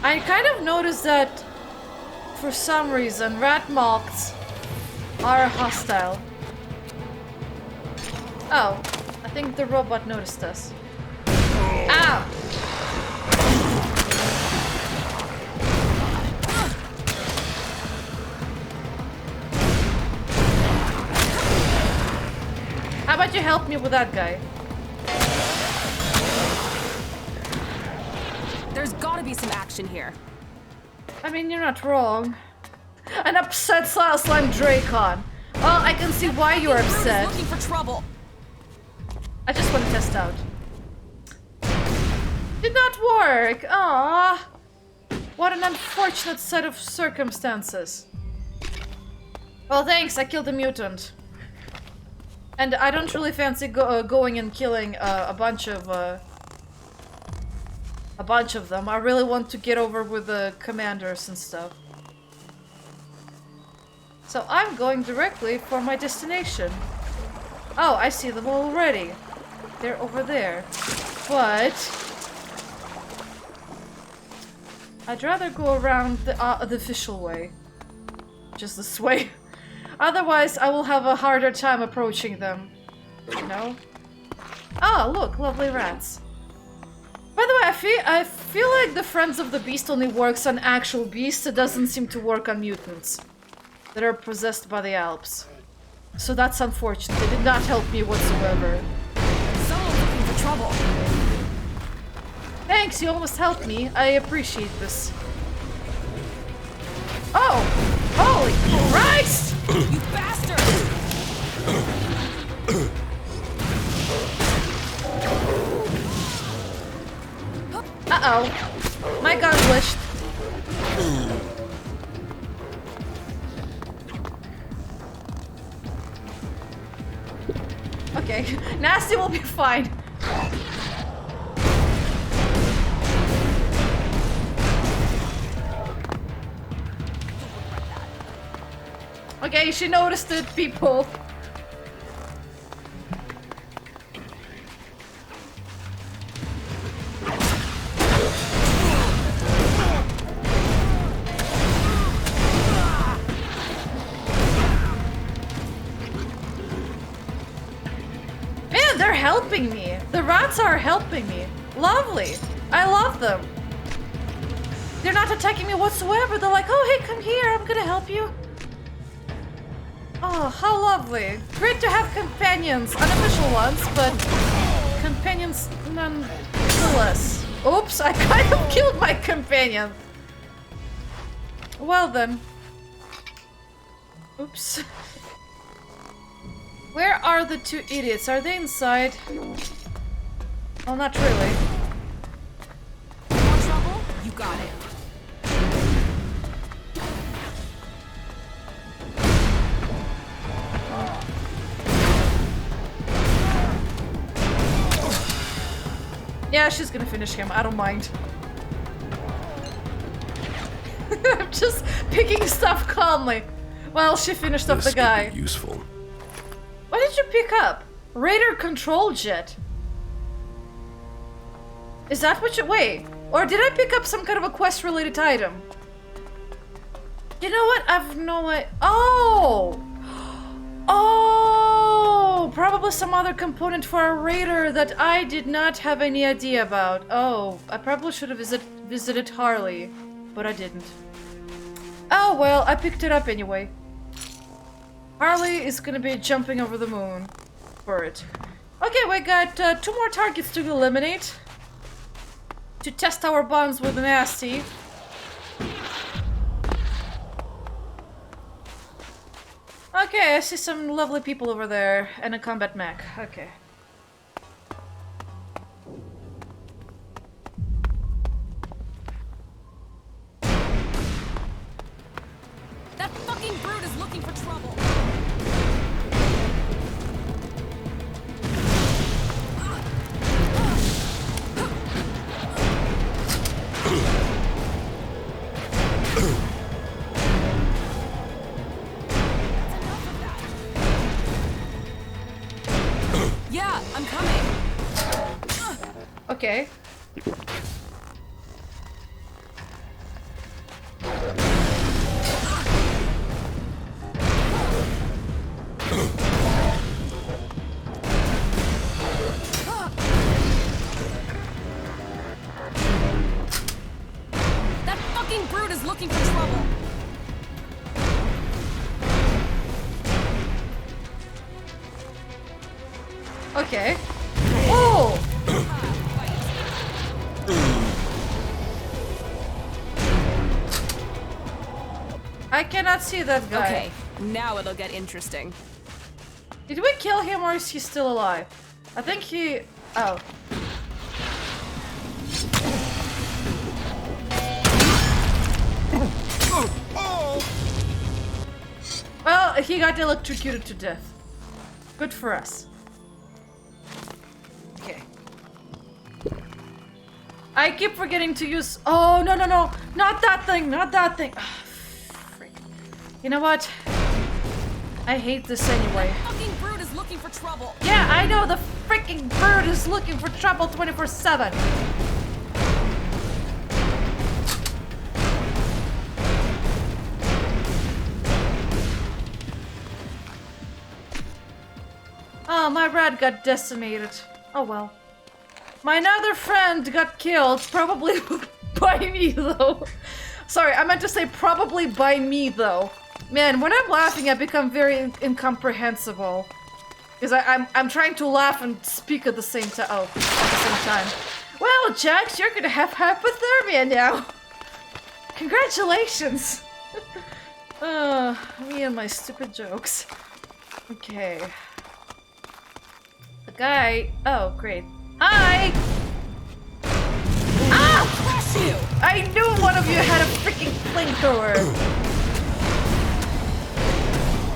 I kind of noticed that, for some reason, Ratmolks are hostile. Oh, I think the robot noticed us. Ow! How about you help me with that guy? There's gotta be some action here. I mean, you're not wrong. An upset slime Dracon. Well, I can see why you're upset. Looking for trouble. I just want to test out. Did not work. Ah, what an unfortunate set of circumstances. Well, thanks. I killed the mutant. And I don't really fancy going and killing a bunch of them. I really want to get over with the commanders and stuff. So I'm going directly for my destination. Oh, I see them already. They're over there. But I'd rather go around the official way. Just this way. Otherwise, I will have a harder time approaching them. You know? Oh, look, lovely rats. By the way, I feel like the Friends of the Beast only works on actual beasts. It doesn't seem to work on mutants that are possessed by the Alps. So that's unfortunate. It did not help me whatsoever. Someone's looking for trouble. Thanks, you almost helped me. I appreciate this. Oh! Holy Christ! You bastard! Uh-oh. My gun glitched. Okay, Nasty will be fine. Okay, she noticed it, people. Man, they're helping me. The rats are helping me. Lovely. I love them. They're not attacking me whatsoever. They're like, oh, hey, come here. I'm gonna help you. Oh, how lovely. Great to have companions. Unofficial ones, but companions nonetheless. Oops, I kind of killed my companion. Well then. Oops. Where are the two idiots? Are they inside? Oh, not really. Want trouble? You got it. Yeah, she's gonna finish him. I don't mind. I'm just picking stuff calmly while she finished up the guy. Could be useful. What did you pick up? Raider control jet. Is that what you— wait, or did I pick up some kind of a quest-related item? You know what? I've no idea. Oh! Oh! Probably some other component for a raider that I did not have any idea about. Oh, I probably should have visited Harley, but I didn't. Oh well, I picked it up anyway. Harley is gonna be jumping over the moon for it. Okay, we got 2 more targets to eliminate to test our bonds with Nasty. Okay, I see some lovely people over there and a combat mech. Okay. That fucking brute is looking for trouble. Yeah, I'm coming. Okay. That fucking brute is looking for trouble. Okay. Oh! I cannot see that guy. Okay, now it'll get interesting. Did we kill him or is he still alive? I think he... oh. Well, he got electrocuted to death. Good for us. Okay. I keep forgetting to use... Oh, no, no, no. Not that thing. Not that thing. Oh, freak. You know what? I hate this anyway. That fucking brute is looking for trouble. Yeah, I know. The freaking bird is looking for trouble 24/7. Oh, my rat got decimated. Oh well. My another friend got killed, probably by me though. Sorry, I meant to say probably by me though. Man, when I'm laughing I become very incomprehensible. Because I'm trying to laugh and speak at the same time. Oh, at the same time. Well, Jax, you're gonna have hypothermia now. Congratulations. Me and my stupid jokes. Okay. The guy... Oh, great. Hi! Ah! Bless you! I knew one of you had a freaking flamethrower!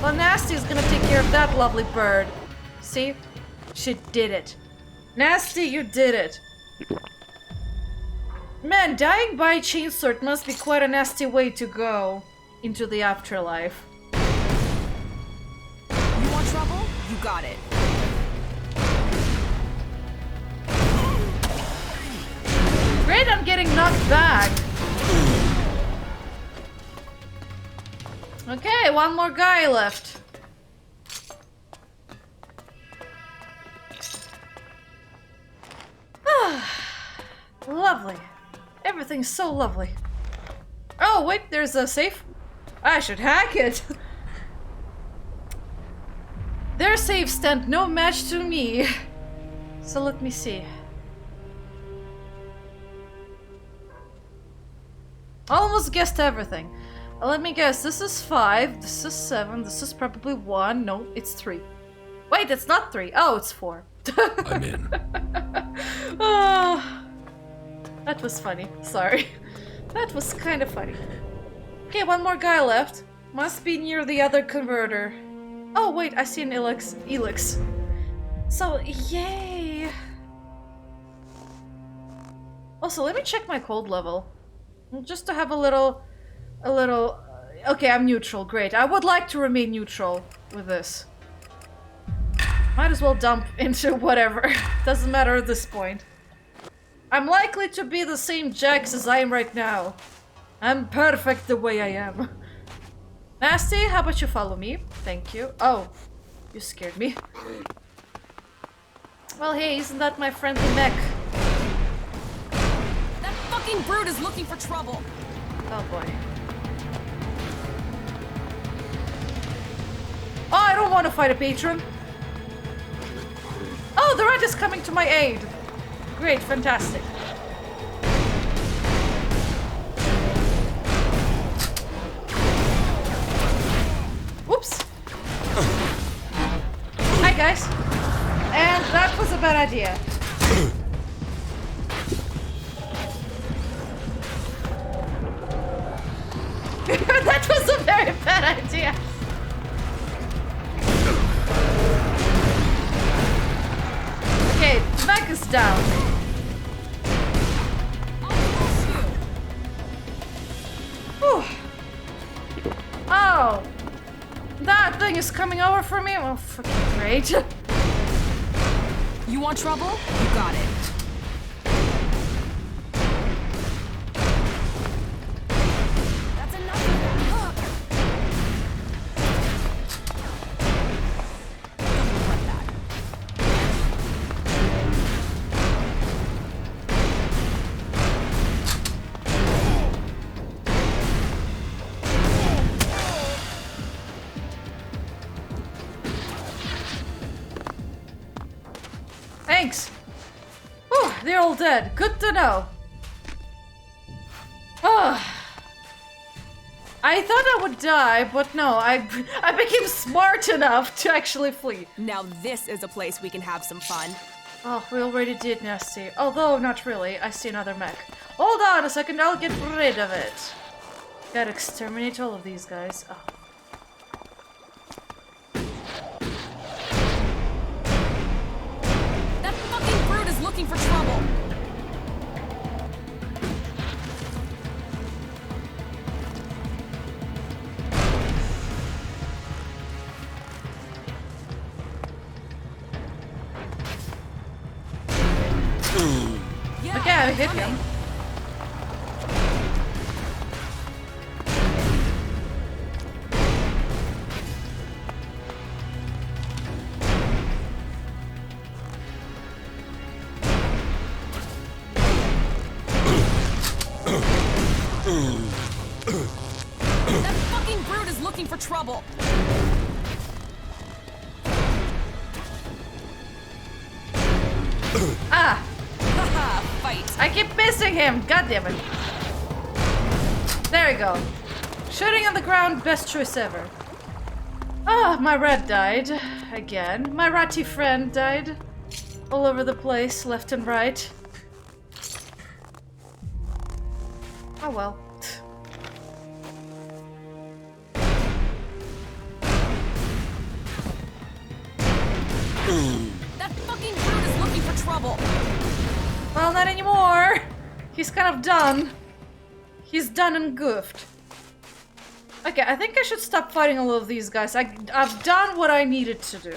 Well, Nasty is gonna take care of that lovely bird. See? She did it. Nasty, you did it. Man, dying by chainsword must be quite a nasty way to go into the afterlife. You want trouble? You got it. Great, I'm getting knocked back. Okay, one more guy left. Lovely. Everything's so lovely. Oh, wait, there's a safe. I should hack it. Their safe stand no match to me. So let me see. Almost guessed everything. Let me guess, this is 5, this is 7, this is probably 1. No, it's 3. Wait, it's not 3. Oh, it's 4. I'm in. Oh, that was funny. Sorry. That was kind of funny. Okay, one more guy left. Must be near the other converter. Oh, wait, I see an Elex. So, yay! Also, let me check my cold level. Just to have a little... Okay, I'm neutral, great. I would like to remain neutral with this. Might as well dump into whatever. Doesn't matter at this point. I'm likely to be the same Jax as I am right now. I'm perfect the way I am. Nasty, how about you follow me? Thank you. Oh, you scared me. Well, hey, isn't that my friendly mech? That fucking brute is looking for trouble. Oh boy. Oh, I don't want to fight a patron. Oh, the rat is coming to my aid. Great, fantastic. Whoops. Hi, guys. And that was a bad idea. That was a very bad idea. Okay, the mech is down. Whew. Oh, that thing is coming over for me? Oh, freaking great. You want trouble? You got it. That's enough of that. Don't regret that. Thanks. Whew, they're all dead. Good to know. Oh. I thought I would die, but no, I became smart enough to actually flee. Now this is a place we can have some fun. Oh, we already did, Nasty. Although, not really. I see another mech. Hold on a second, I'll get rid of it. Gotta exterminate all of these guys. Oh. hit him. That fucking brute is looking for trouble. Ah! Haha, fight. I keep missing him! God damn it. There we go. Shooting on the ground, best choice ever. Ah, my rat died. Again. My ratty friend died. All over the place, left and right. Oh well. That fucking brute is looking for trouble. Well, not anymore. He's kind of done. He's done and goofed. Okay, I think I should stop fighting all of these guys. I've done what I needed to do.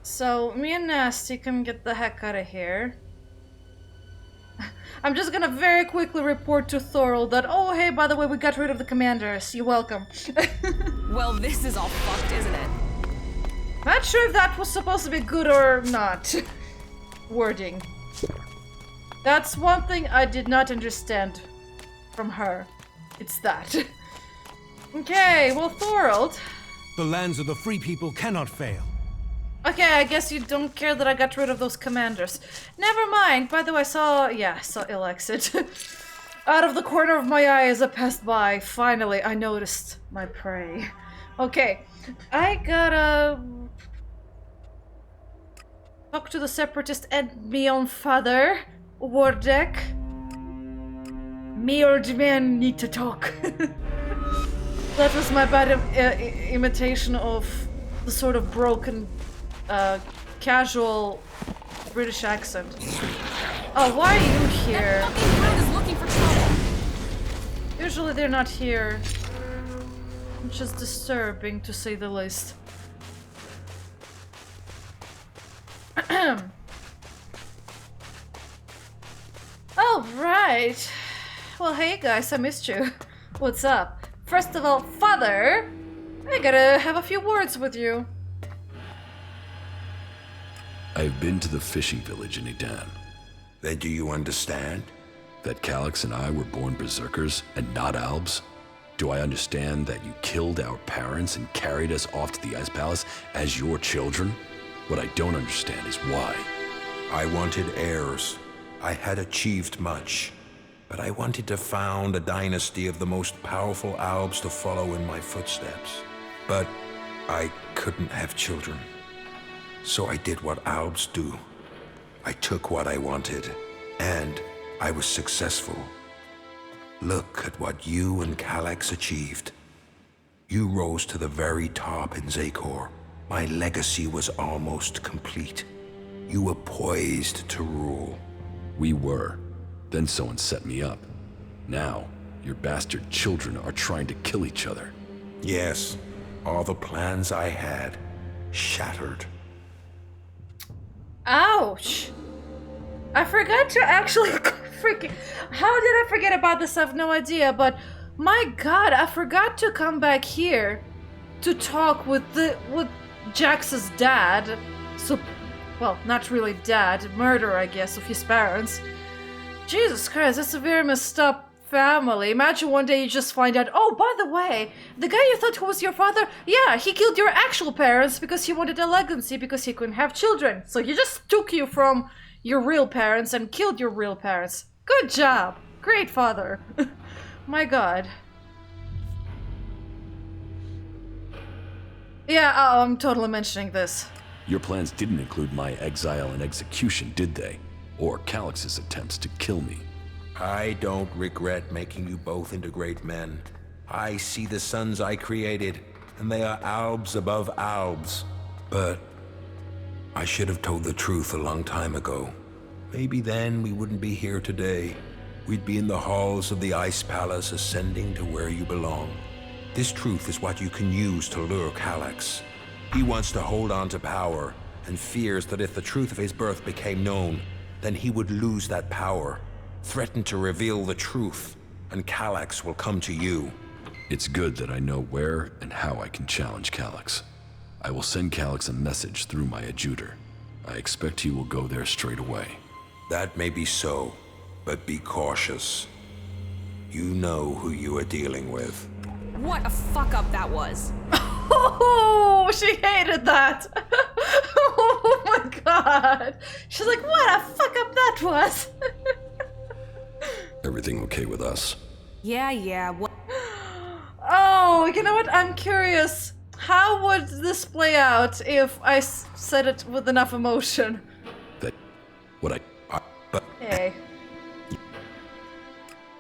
So, me and Nasty can get the heck out of here. I'm just gonna very quickly report to Thorold that, oh hey, by the way, we got rid of the commanders. You're welcome. Well, this is all fucked, isn't it? Not sure if that was supposed to be good or not. Wording. That's one thing I did not understand from her. It's that. Okay, well, Thorold. The lands of the free people cannot fail. Okay, I guess you don't care that I got rid of those commanders. Never mind. By the way, I saw Elex out of the corner of my eye as I passed by. Finally, I noticed my prey. Okay, I gotta talk to the separatist and my own father, Wardek. Me or the man need to talk. That was my bad imitation of the sort of broken, casual British accent. Oh, why are you here? That fucking brute is looking for trouble. Usually they're not here. Which is disturbing, to say the least. Alright. Well, hey guys, I missed you. What's up? First of all, Father, I gotta have a few words with you. I've been to the fishing village in Edan. Then do you understand? That Calyx and I were born berserkers and not Albs? Do I understand that you killed our parents and carried us off to the Ice Palace as your children? What I don't understand is why. I wanted heirs. I had achieved much. But I wanted to found a dynasty of the most powerful Albs to follow in my footsteps. But I couldn't have children. So I did what Albs do. I took what I wanted, and I was successful. Look at what you and Calyx achieved. You rose to the very top in Zakor. My legacy was almost complete. You were poised to rule. We were. Then someone set me up. Now, your bastard children are trying to kill each other. Yes, all the plans I had shattered. Ouch! I forgot to actually freaking... How did I forget about this? I have no idea, but my god, I forgot to come back here to talk with Jax's dad. So, well, not really dad, murderer, I guess, of his parents. Jesus Christ, that's a very messed up family. Imagine one day you just find out, oh, by the way, the guy you thought who was your father, yeah, he killed your actual parents because he wanted a legacy because he couldn't have children. So he just took you from your real parents and killed your real parents. Good job. Great father. My god. Yeah, oh, I'm totally mentioning this. Your plans didn't include my exile and execution, did they? Or Calyx's attempts to kill me. I don't regret making you both into great men. I see the sons I created, and they are Albs above Albs. But I should have told the truth a long time ago. Maybe then we wouldn't be here today. We'd be in the halls of the Ice Palace, ascending to where you belong. This truth is what you can use to lure Calyx. He wants to hold on to power, and fears that if the truth of his birth became known, then he would lose that power, threaten to reveal the truth, and Calyx will come to you. It's good that I know where and how I can challenge Calyx. I will send Calyx a message through my adjutor. I expect he will go there straight away. That may be so, but be cautious. You know who you are dealing with. What a fuck up that was. Oh, she hated that. Oh my god. She's like, what a fuck up that was. Everything okay with us? Yeah, what? Oh, you know what? I'm curious. How would this play out if I said it with enough emotion? Hey.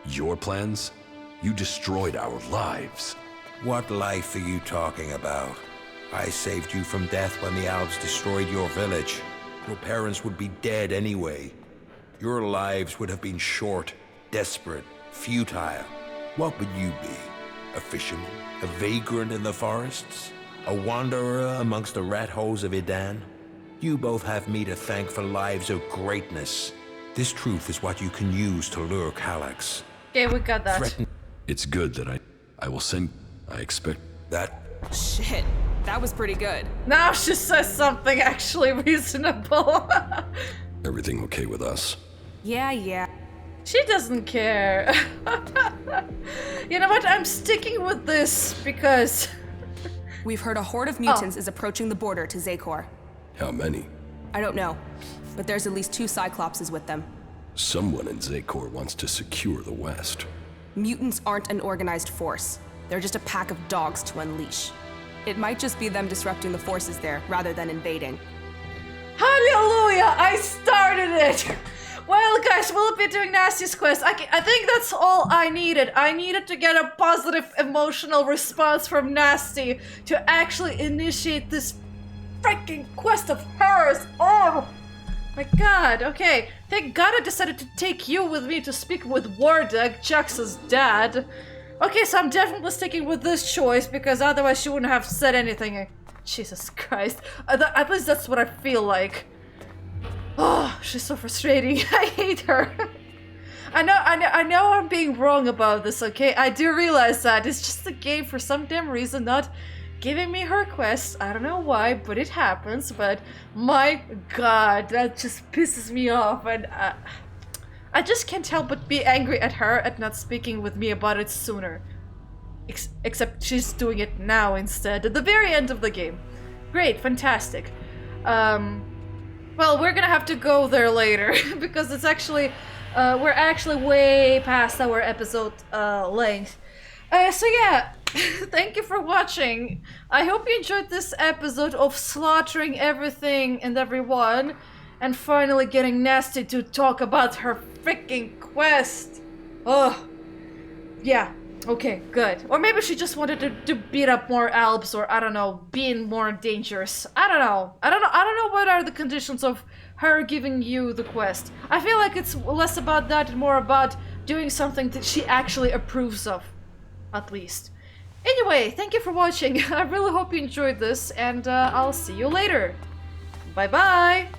Your plans? You destroyed our lives. What life are you talking about? I saved you from death when the Albs destroyed your village. Your parents would be dead anyway. Your lives would have been short, desperate, futile. What would you be? A fisherman? A vagrant in the forests? A wanderer amongst the rat holes of Idan? You both have me to thank for lives of greatness. This truth is what you can use to lure Calyx. Okay, we got that. It's good that I will send... I expect... That... Shit, that was pretty good. Now she says something actually reasonable. Everything okay with us? Yeah. She doesn't care. You know what? I'm sticking with this because... We've heard a horde of mutants is approaching the border to Zakor. How many? I don't know, but there's at least 2 Cyclopses with them. Someone in Zakor wants to secure the West. Mutants aren't an organized force. They're just a pack of dogs to unleash. It might just be them disrupting the forces there, rather than invading. Hallelujah! I started it! Well, guys, we'll be doing Nasty's quest. I think that's all I needed. I needed to get a positive emotional response from Nasty to actually initiate this freaking quest of hers. Oh my god, okay. Thank god I decided to take you with me to speak with Wardeg, Jax's dad. Okay, so I'm definitely sticking with this choice because otherwise she wouldn't have said anything. Jesus Christ. At least that's what I feel like. Oh, she's so frustrating. I hate her. I know I'm being wrong about this, okay? I do realize that. It's just the game for some damn reason not giving me her quest. I don't know why, but it happens. But my god, that just pisses me off. And I just can't help but be angry at her at not speaking with me about it sooner. Except she's doing it now instead, at the very end of the game. Great, fantastic. Well, we're gonna have to go there later, because it's actually, we're actually way past our episode length. So yeah, thank you for watching. I hope you enjoyed this episode of slaughtering everything and everyone, and finally getting Nasty to talk about her freaking quest. Oh, yeah. Okay, good. Or maybe she just wanted to beat up more Albs, or I don't know, being more dangerous. I don't know what are the conditions of her giving you the quest. I feel like it's less about that and more about doing something that she actually approves of, at least. Anyway, thank you for watching. I really hope you enjoyed this, and I'll see you later. Bye bye!